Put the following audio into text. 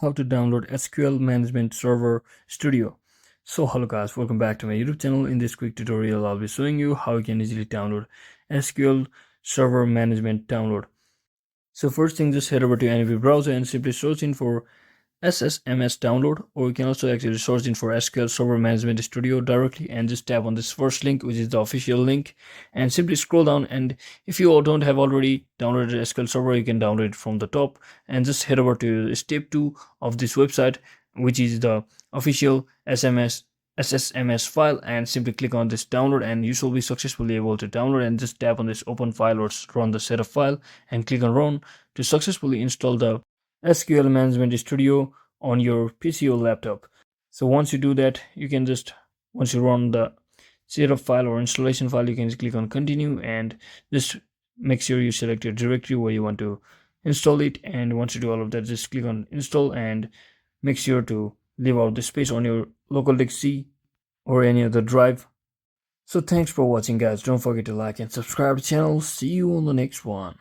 how to download SQL Management Server Studio. So hello guys, welcome back to my YouTube channel. In this quick tutorial, I'll be showing you how you can easily download SQL Server Management download. So first thing, just head over to any web browser and simply search in for SSMS download, or you can also actually search in for SQL Server Management Studio directly and just tap on this first link, which is the official link, and simply scroll down. And if you don't have already downloaded SQL Server, you can download it from the top and just head over to step 2 of this website, which is the official SSMS file, and simply click on this download and you shall be successfully able to download. And just tap on this open file or run the setup file and click on run to successfully install the SQL Management Studio on your PC or laptop. So once you do that, you can just, once you run the setup file or installation file, you can just click on continue and just make sure you select your directory where you want to install it. And once you do all of that, just click on install and make sure to leave out the space on your local disk C or any other drive. So thanks for watching guys. Don't forget to like and subscribe to the channel. See you on the next one.